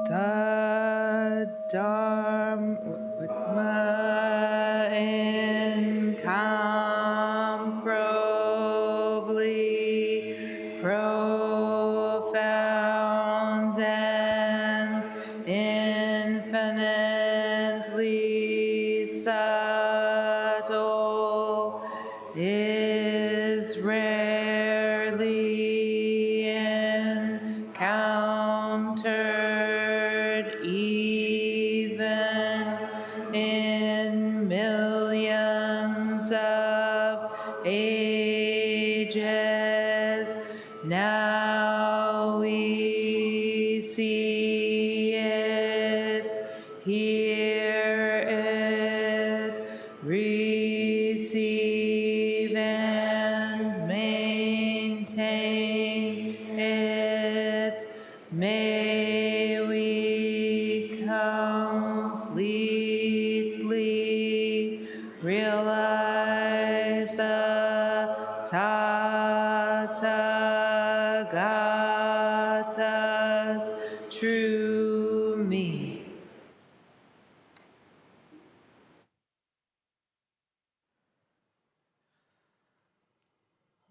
the Dharma incomparably profound and infinitely subtle is rarely encountered even in millions of ages. Now we see it, hear it, receive and maintain it. May we completely realize the Tathagata's true me.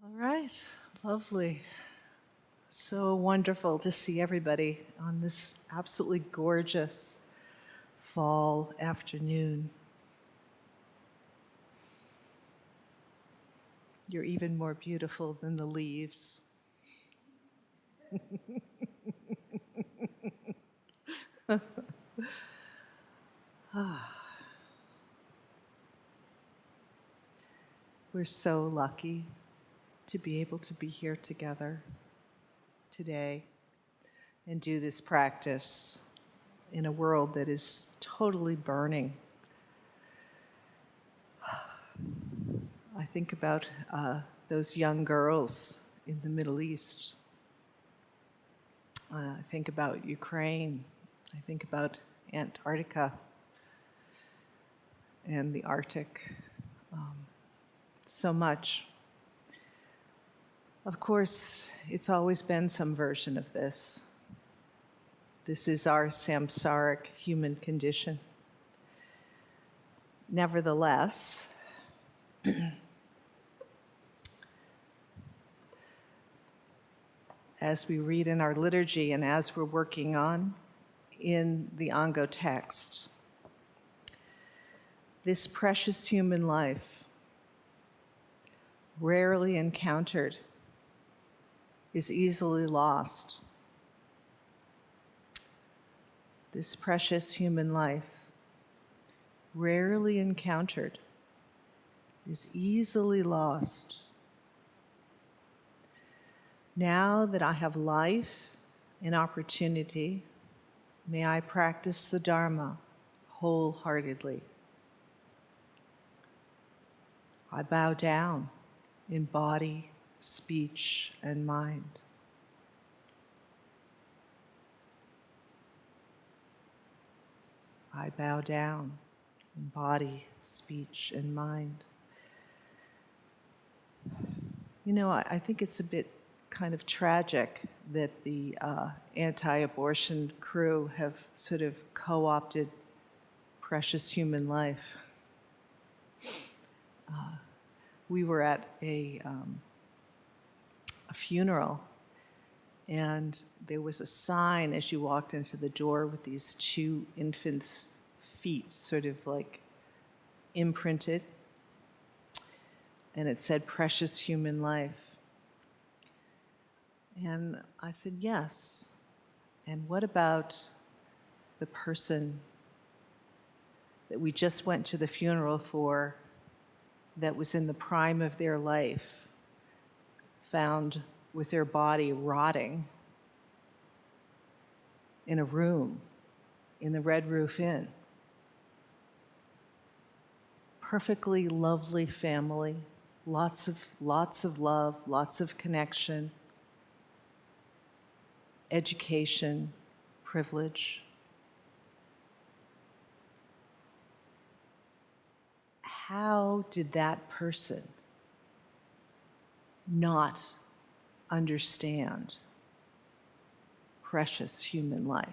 All right, lovely. So wonderful to see everybody on this absolutely gorgeous fall afternoon. You're even more beautiful than the leaves. We're so lucky to be able to be here together today and do this practice in a world that is totally burning. I think about those young girls in the Middle East. I think about Ukraine. I think about Antarctica and the Arctic. So much. Of course, it's always been some version of this. This is our samsaric human condition. Nevertheless, as we read in our liturgy and as we're working on in the Ango text, this precious human life, rarely encountered, is easily lost. This precious human life, rarely encountered, is easily lost. Now that I have life and opportunity, may I practice the Dharma wholeheartedly. I bow down in body, speech, and mind. I bow down in body, speech, and mind. You know, I think it's a bit kind of tragic that the anti-abortion crew have sort of co-opted precious human life. We were at a funeral, and there was a sign as you walked into the door with these two infants' feet sort of like imprinted, and it said precious human life. And I said, yes. And what about the person that we just went to the funeral for, that was in the prime of their life, found with their body rotting in a room in the Red Roof Inn? Perfectly lovely family, lots of love, lots of connection, education, privilege. How did that person not understand precious human life?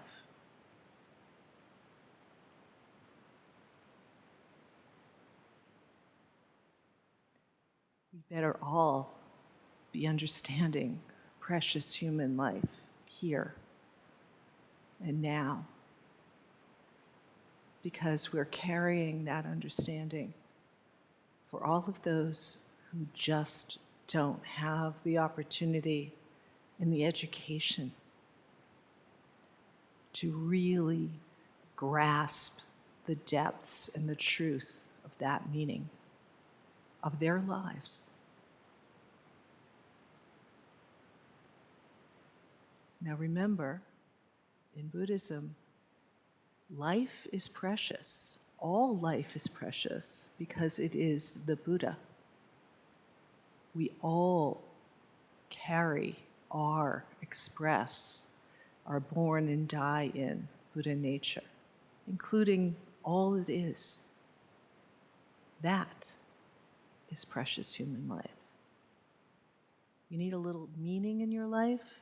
we better all be understanding precious human life here and now, because we're carrying that understanding for all of those who just don't have the opportunity and the education to really grasp the depths and the truth of that meaning of their lives. Now remember, in Buddhism, life is precious. All life is precious because it is the Buddha. We all carry, are, express, are born and die in Buddha nature, including all it is. That is precious human life. You need a little meaning in your life?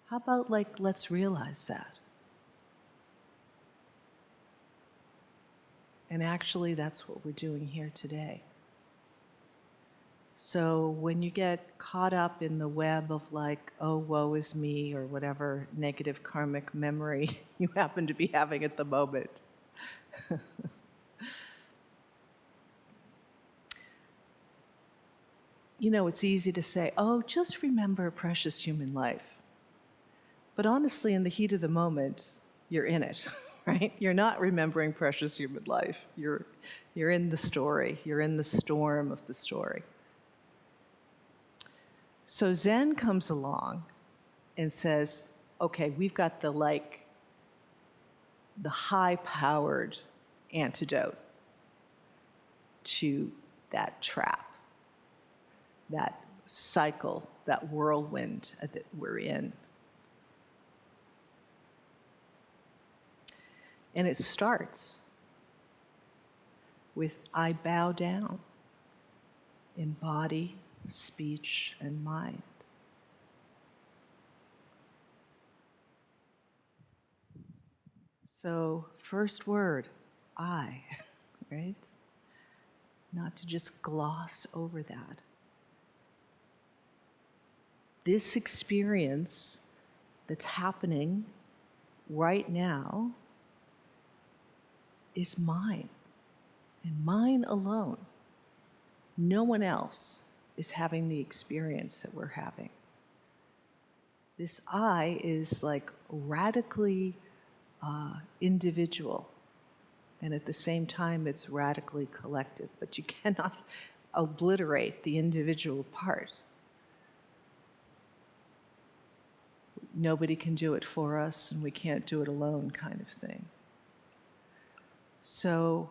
How about, let's realize that? And actually, that's what we're doing here today. So when you get caught up in the web of oh, woe is me, or whatever negative karmic memory you happen to be having at the moment, it's easy to say, oh, just remember precious human life. But honestly, in the heat of the moment, you're in it, right? You're not remembering precious human life. You're in the story. You're in the storm of the story. So Zen comes along and says, okay, we've got the high-powered antidote to that trap, that cycle, that whirlwind that we're in. And it starts with I bow down in body, speech, and mind. So, first word, I, right? Not to just gloss over that. This experience that's happening right now is mine, and mine alone. No one else is having the experience that we're having. This I is radically individual, and at the same time it's radically collective, but you cannot obliterate the individual part. Nobody can do it for us, and we can't do it alone, kind of thing. So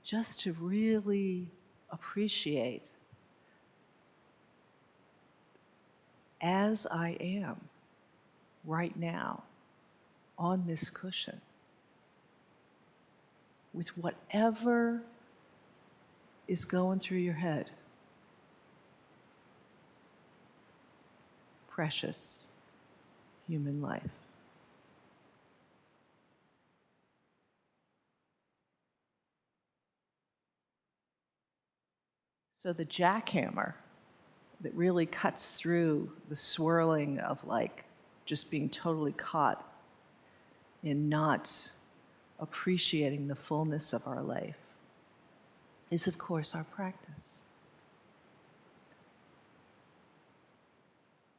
just to really appreciate as I am right now on this cushion, with whatever is going through your head, precious human life. So the jackhammer that really cuts through the swirling of just being totally caught in not appreciating the fullness of our life is, of course, our practice.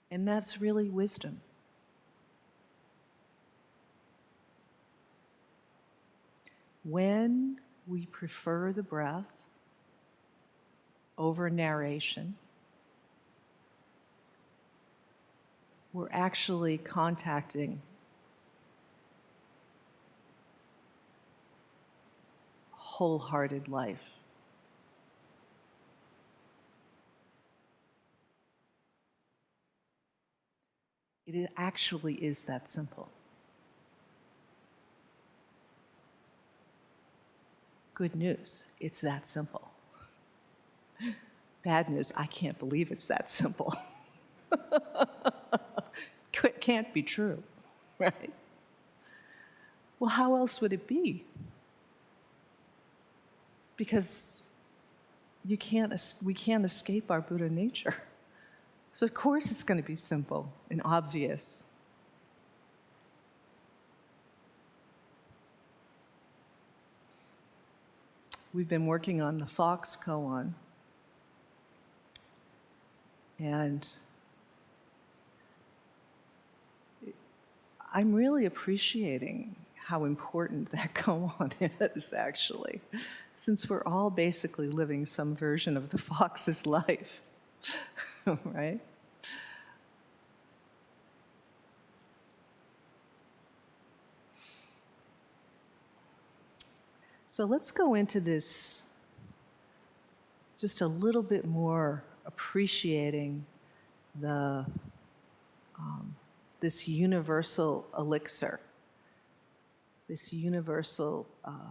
And that's really wisdom. When we prefer the breath over narration, we're actually contacting wholehearted life. It actually is that simple. Good news, it's that simple. Bad news, I can't believe it's that simple. It can't be true, right? Well, how else would it be? Because we can't escape our Buddha nature. So of course it's going to be simple and obvious. We've been working on the Fox koan, and I'm really appreciating how important that koan is, actually, since we're all basically living some version of the fox's life, right? So let's go into this just a little bit more, appreciating the this universal elixir, this universal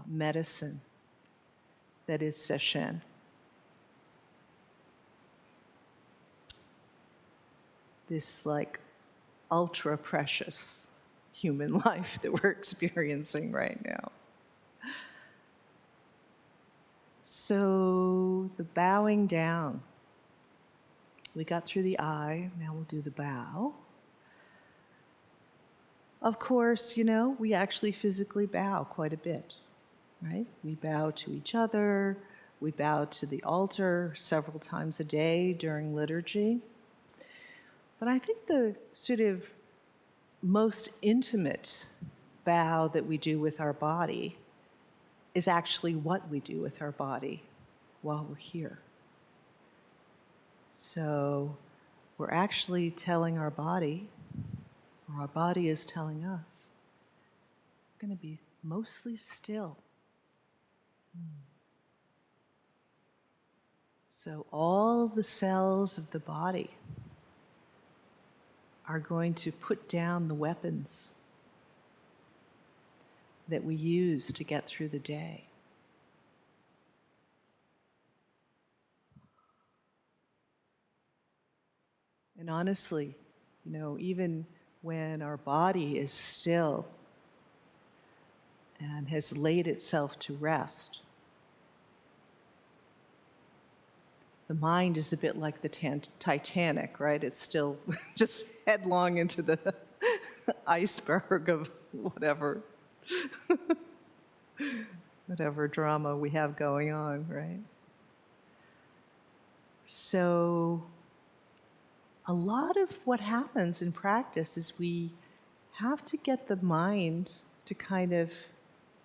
medicine that is Sesshin. This like ultra precious human life that we're experiencing right now. So the bowing down. We got through the eye, now we'll do the bow. Of course, we actually physically bow quite a bit, right? We bow to each other, we bow to the altar several times a day during liturgy. But I think the sort of most intimate bow that we do with our body is actually what we do with our body while we're here. So we're actually telling our body, or our body is telling us, we're going to be mostly still. So all the cells of the body are going to put down the weapons that we use to get through the day. And honestly, even when our body is still and has laid itself to rest, the mind is a bit like the Titanic, right? It's still just headlong into the iceberg of whatever drama we have going on, right? So a lot of what happens in practice is we have to get the mind to kind of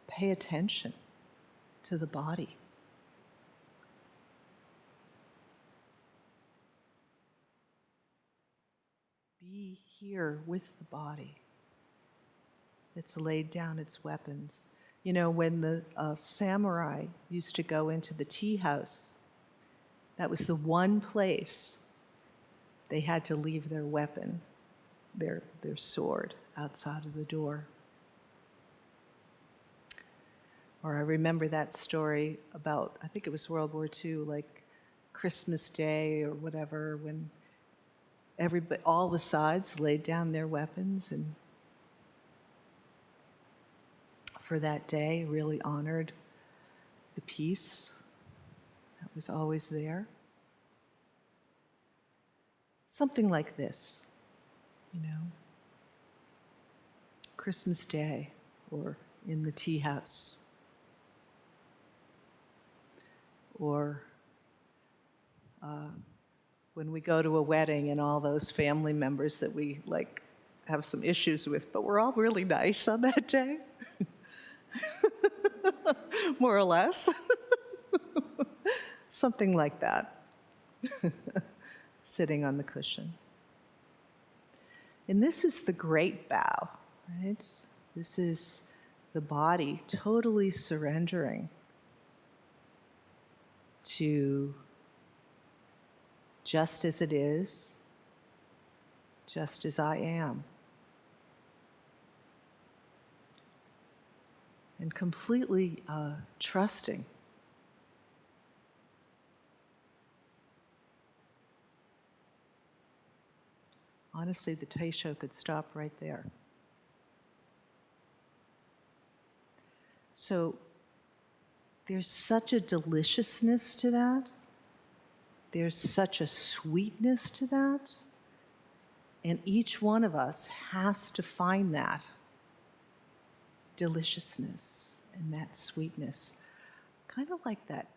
pay attention to the body. Be here with the body that's laid down its weapons. When the samurai used to go into the tea house, that was the one place they had to leave their weapon, their sword, outside of the door. Or I remember that story about, I think it was World War II, like Christmas Day or whatever, when all the sides laid down their weapons and for that day really honored the peace that was always there. Something like this, Christmas Day or in the tea house. Or when we go to a wedding and all those family members that we have some issues with, but we're all really nice on that day. More or less. Something like that. Sitting on the cushion. And this is the great bow, right? This is the body totally surrendering to just as it is, just as I am. And completely trusting. Honestly, the Taisho could stop right there. So there's such a deliciousness to that. there's such a sweetness to that. And each one of us has to find that deliciousness and that sweetness. Kind of like that,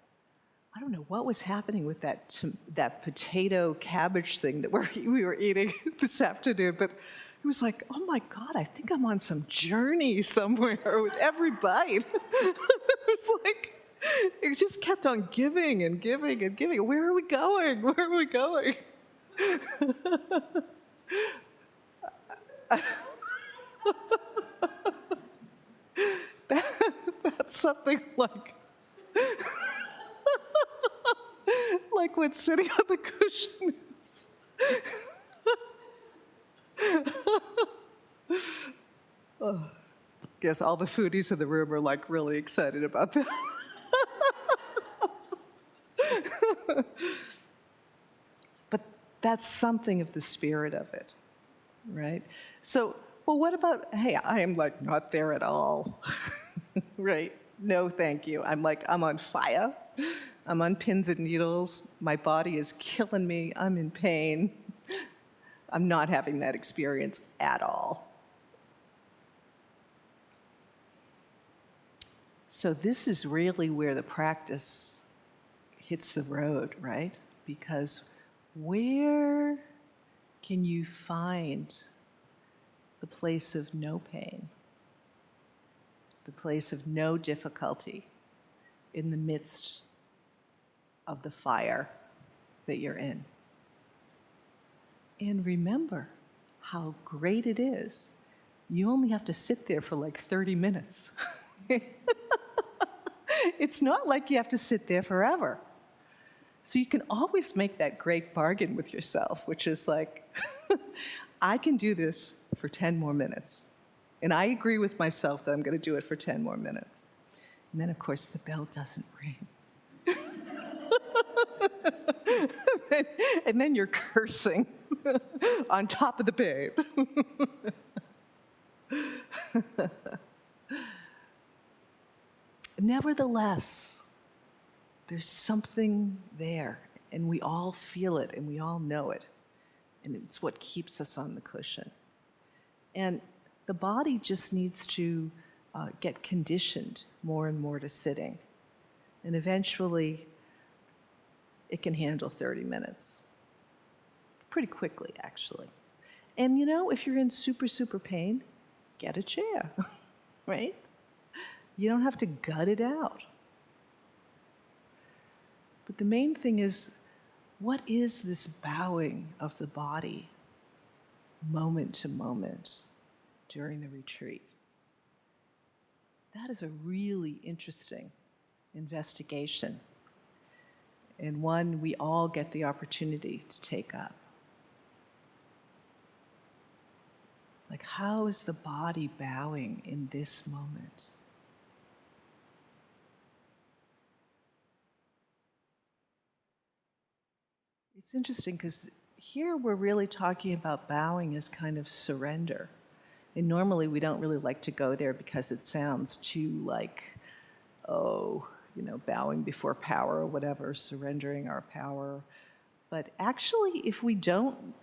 I don't know what was happening with that potato cabbage thing that we were eating this afternoon, but it was like, oh my God, I think I'm on some journey somewhere with every bite. It was like, it just kept on giving and giving and giving. Where are we going? Where are we going? That's something like what's sitting on the cushion is. Oh, guess all the foodies in the room are like really excited about that. But that's something of the spirit of it, right? So, well, what about, hey, I am like not there at all, right? No, thank you. I'm on fire. I'm on pins and needles. My body is killing me. I'm in pain. I'm not having that experience at all. So this is really where the practice hits the road, right? Because where can you find the place of no pain, the place of no difficulty in the midst of the fire that you're in? And remember how great it is. You only have to sit there for like 30 minutes. It's not like you have to sit there forever. So you can always make that great bargain with yourself, which is like, I can do this for 10 more minutes. And I agree with myself that I'm going to do it for 10 more minutes. And then, of course, the bell doesn't ring. And then you're cursing on top of the pain. Nevertheless, there's something there, and we all feel it, and we all know it, and it's what keeps us on the cushion. And the body just needs to get conditioned more and more to sitting, and eventually it can handle 30 minutes. Pretty quickly, actually. And you know, if you're in super, super pain, get a chair, right? You don't have to gut it out. But the main thing is, what is this bowing of the body moment to moment during the retreat? That is a really interesting investigation, and one we all get the opportunity to take up. Like, how is the body bowing in this moment? It's interesting because here we're really talking about bowing as kind of surrender. And normally we don't really like to go there because it sounds too like, oh, you know, bowing before power or whatever, surrendering our power. But actually, if we don't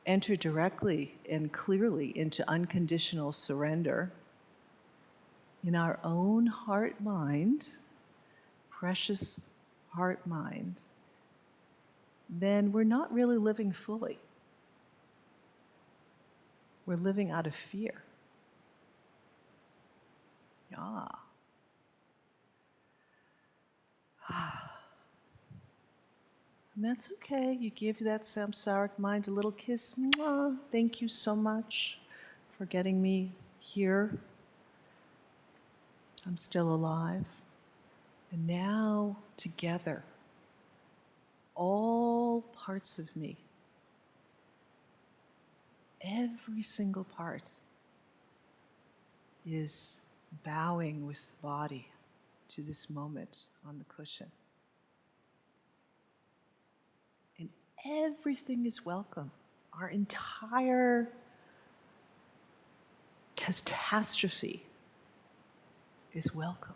enter directly and clearly into unconditional surrender in our own heart-mind, precious heart-mind, then we're not really living fully. We're living out of fear. Yeah. And that's okay. You give that samsaric mind a little kiss. Mwah. Thank you so much for getting me here. I'm still alive. And now, together, all parts of me, every single part, is bowing with the body to this moment on the cushion. And everything is welcome. Our entire catastrophe is welcome.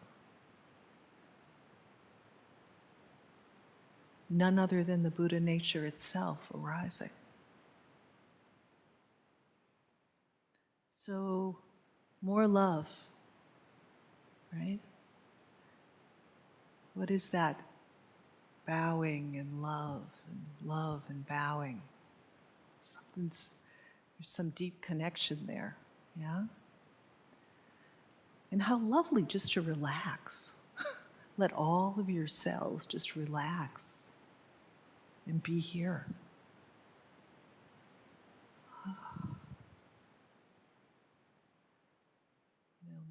none other than the Buddha nature itself arising. So, more love, right? What is that? Bowing and love and bowing. There's some deep connection there, yeah? And how lovely just to relax. Let all of your cells just relax and be here.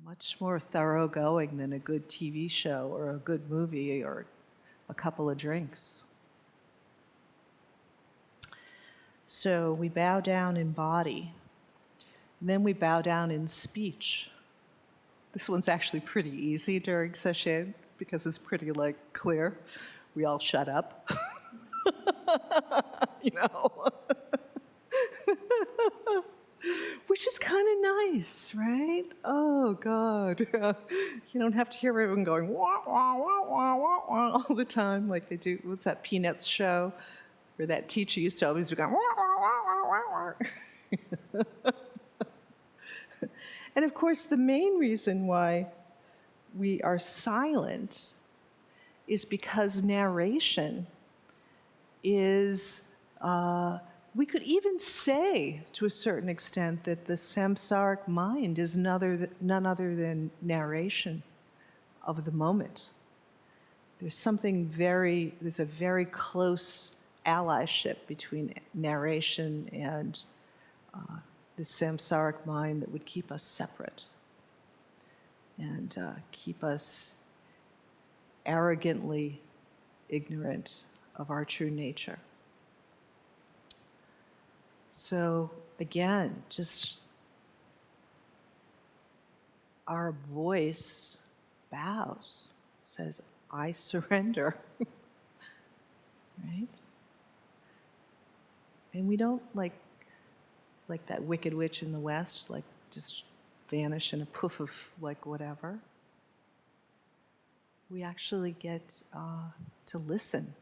Much more thoroughgoing than a good TV show or a good movie or a couple of drinks. So we bow down in body, and then we bow down in speech. This one's actually pretty easy during session because it's pretty clear. We all shut up. You know? Which is kind of nice, right? Oh, God. You don't have to hear everyone going, wah, wah, wah, wah, wah, wah, all the time like they do. What's that Peanuts show where that teacher used to always be going, wah, wah, wah, wah, wah, wah. And of course, the main reason why we are silent is because narration is, we could even say to a certain extent that the samsaric mind is none other than narration of the moment. There's a very close allyship between narration and the samsaric mind that would keep us separate and keep us arrogantly ignorant of our true nature. So again, just our voice bows, says, I surrender, right? And we don't like that wicked witch in the West, just vanish in a poof of whatever. We actually get to listen.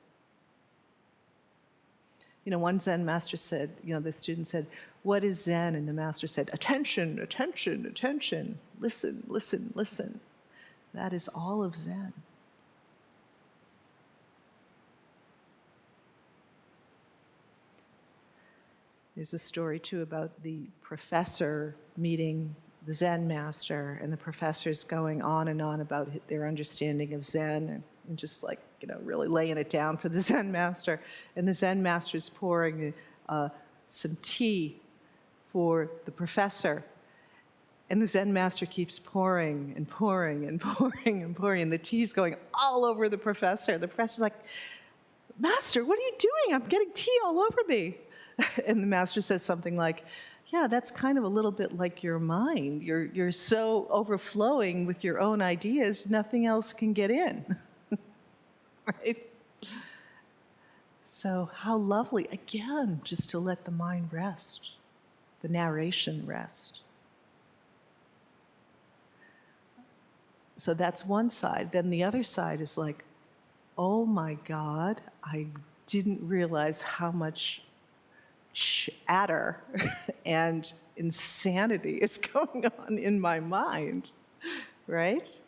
One Zen master said, the student said, what is Zen? And the master said, attention, attention, attention. Listen, listen, listen. That is all of Zen. There's a story, too, about the professor meeting the Zen master, and the professor's going on and on about their understanding of Zen and just really laying it down for the Zen master. And the Zen master's pouring some tea for the professor. And the Zen master keeps pouring and pouring and pouring and pouring, and the tea's going all over the professor. The professor's like, Master, what are you doing? I'm getting tea all over me. And the master says something like, yeah, that's kind of a little bit like your mind. You're so overflowing with your own ideas, nothing else can get in. Right? So how lovely, again, just to let the mind rest, the narration rest. So that's one side. Then the other side is like, oh my God, I didn't realize how much chatter and insanity is going on in my mind, right?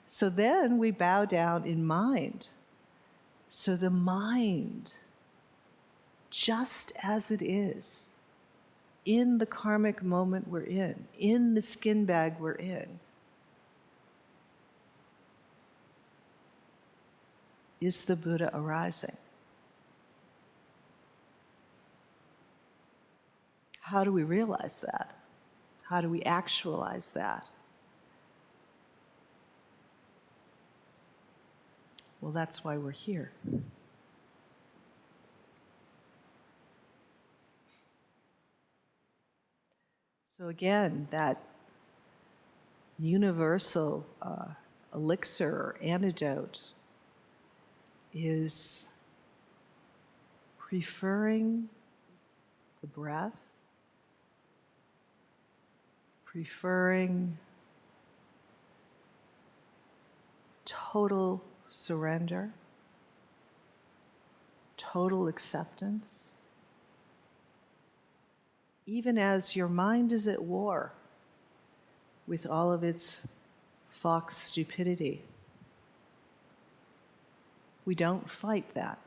So then we bow down in mind. So the mind, just as it is, in the karmic moment we're in the skin bag we're in, is the Buddha arising. How do we realize that? How do we actualize that? Well, that's why we're here. So again, that universal elixir or antidote is preferring the breath, preferring total surrender, total acceptance, even as your mind is at war with all of its fox stupidity. We don't fight that.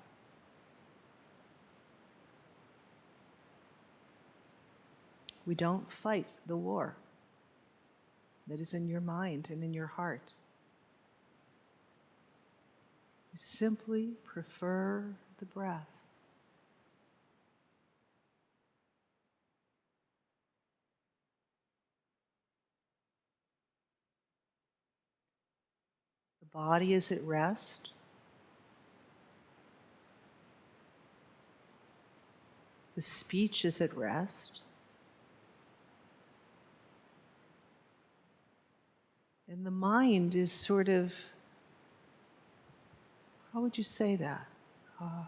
We don't fight the war that is in your mind and in your heart. You simply prefer the breath. The body is at rest. The speech is at rest. And the mind is sort of, how would you say that? A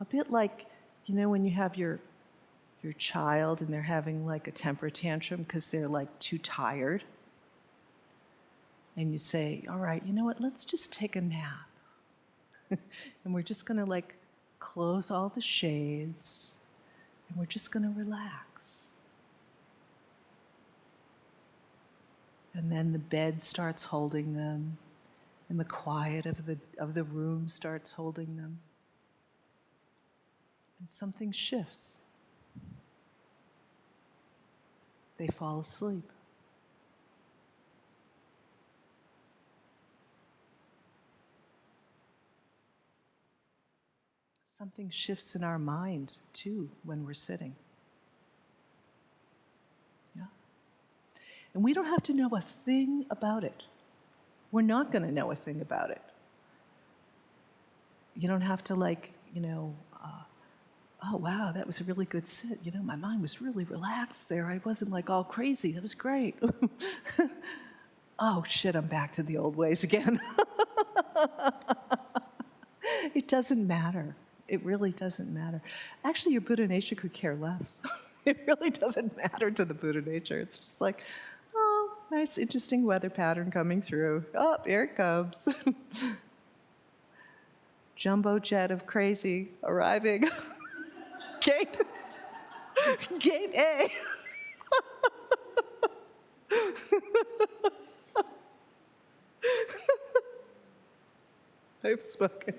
bit like, when you have your child and they're having like a temper tantrum because they're like too tired. And you say, all right, you know what, let's just take a nap. And we're just gonna like close all the shades and we're just gonna relax. And then the bed starts holding them and the quiet of the room starts holding them. And something shifts. They fall asleep. Something shifts in our mind, too, when we're sitting. Yeah. And we don't have to know a thing about it. We're not going to know a thing about it. You don't have to oh, wow, that was a really good sit. My mind was really relaxed there. I wasn't like all crazy. That was great. Oh, shit, I'm back to the old ways again. It doesn't matter. It really doesn't matter. Actually, your Buddha nature could care less. It really doesn't matter to the Buddha nature. It's just like, oh, nice, interesting weather pattern coming through. Oh, here it comes. Jumbo jet of crazy arriving. Gate A. I've spoken.